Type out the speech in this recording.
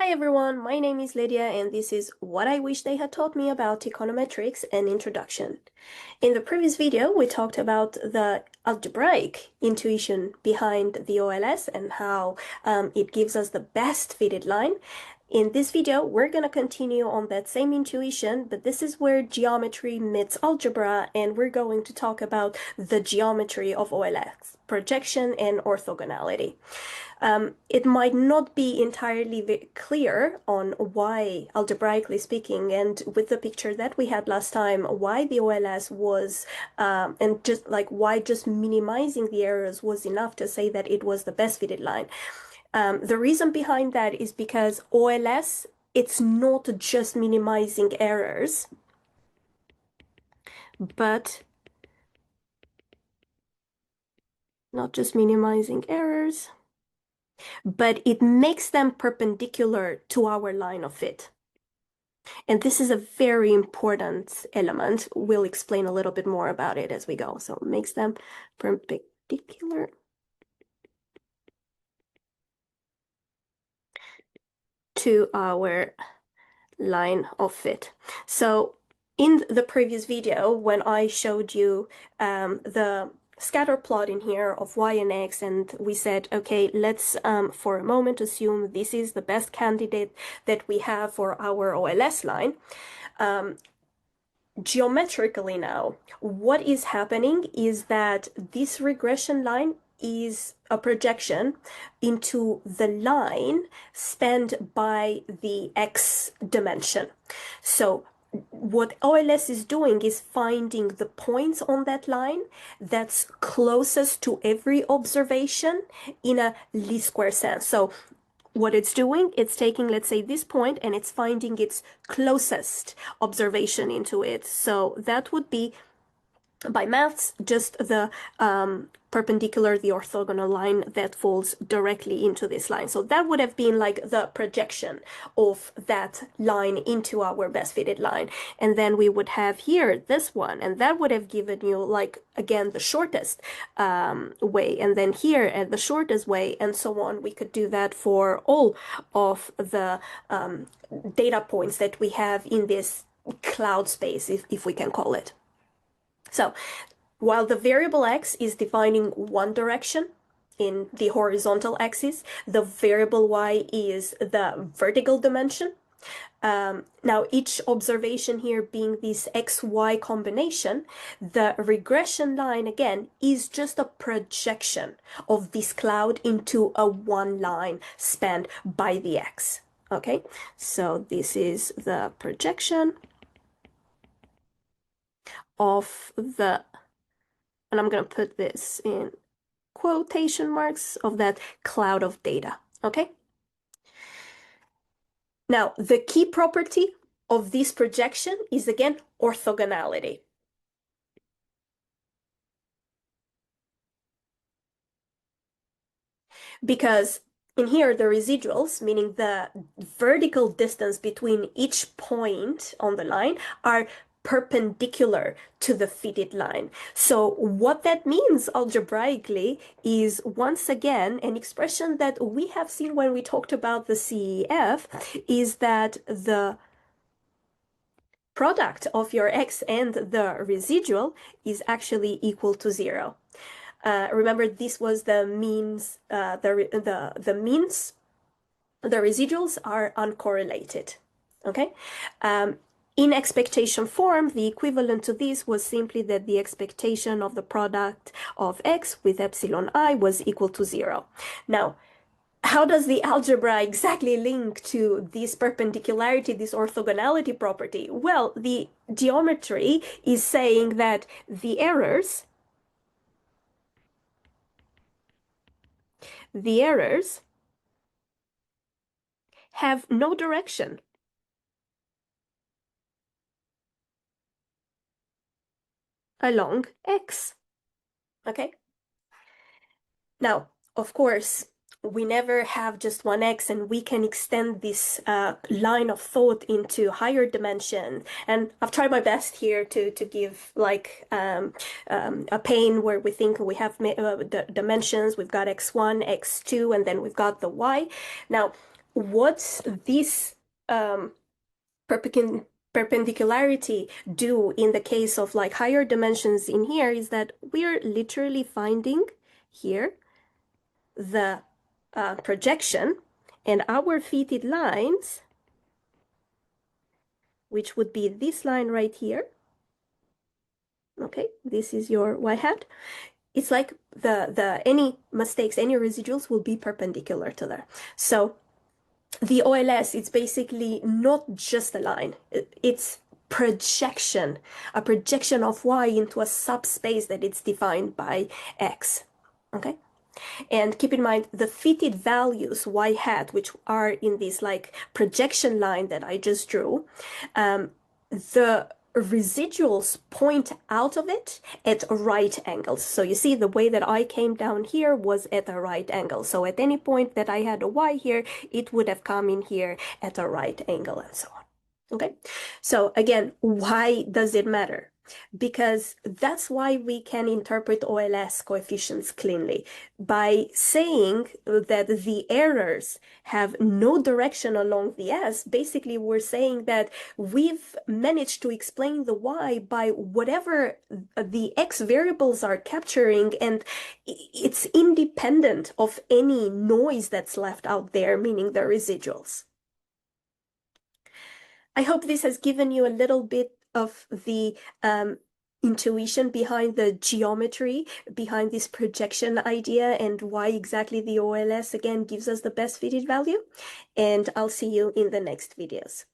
Hi everyone, my name is Lydia and this is what I wish they had taught me about econometrics and introduction. In the previous video, we talked about the algebraic intuition behind the OLS and how it gives us the best fitted line. In this video, we're going to continue on that same intuition, but this is where geometry meets algebra, and we're going to talk about the geometry of OLS, projection and orthogonality. It might not be entirely clear on why, algebraically speaking, and with the picture that we had last time, why the OLS was, and just like why just minimizing the errors was enough to say that it was the best fitted line. The reason behind that is because OLS, it's not just minimizing errors, but not just minimizing errors, but it makes them perpendicular to our line of fit. And this is a very important element. We'll explain a little bit more about it as we go. So it makes them perpendicular to our line of fit. So in the previous video, when I showed you the scatter plot in here of y and x, and we said, okay, let's for a moment assume this is the best candidate that we have for our OLS line. Geometrically now, what is happening is that this regression line is a projection into the line spanned by the x dimension. So what OLS is doing is finding the points on that line that's closest to every observation in a least square sense. So what it's doing, it's taking, let's say, this point and it's finding its closest observation into it. So that would be, by maths, just the perpendicular, the orthogonal line that falls directly into this line. So that would have been like the projection of that line into our best fitted line. And then we would have here this one, and that would have given you, like, again, the shortest way, and then here at the shortest way, and so on. We could do that for all of the data points that we have in this cloud space, if we can call it. So while the variable x is defining one direction in the horizontal axis, the variable y is the vertical dimension. Now, each observation here being this xy combination, the regression line, again, is just a projection of this cloud into a one line spanned by the x. Okay, so this is the projection of the, and I'm going to put this in quotation marks, of that cloud of data, okay? Now, the key property of this projection is, again, orthogonality. Because in here, the residuals, meaning the vertical distance between each point on the line, are perpendicular to the fitted line. So what that means algebraically is, once again, an expression that we have seen when we talked about the CEF, is that the product of your x and the residual is actually equal to 0. Remember, this was the means, the means, the residuals are uncorrelated, okay? In expectation form, the equivalent to this was simply that the expectation of the product of x with epsilon I was equal to 0. Now, how does the algebra exactly link to this perpendicularity, this orthogonality property? Well, the geometry is saying that the errors have no direction. Along x. Okay? Now, of course, we never have just one x, and we can extend this line of thought into higher dimension. And I've tried my best here to give like a pane where we think we have the dimensions. We've got x1, x2, and then we've got the y. Now, what's this um, perpendicularity do in the case of like higher dimensions in here is that we're literally finding here the projection and our fitted lines, which would be this line right here. Okay, this is your y hat. It's like the any mistakes, any residuals will be perpendicular to there. So the OLS, it's basically not just a line. It's projection, a projection of y into a subspace that it's defined by x. Okay? And keep in mind the fitted values y hat, which are in this like projection line that I just drew, the residuals point out of it at right angles. So you see the way that I came down here was at a right angle. So at any point that I had a y here, it would have come in here at a right angle and so on. Okay, so again, why does it matter? Because that's why we can interpret OLS coefficients cleanly by saying that the errors have no direction along the S. Basically, we're saying that we've managed to explain the Y by whatever the X variables are capturing, and it's independent of any noise that's left out there, meaning the residuals. I hope this has given you a little bit of the intuition behind the geometry, behind this projection idea, and why exactly the OLS again gives us the best fitted value. And I'll see you in the next videos.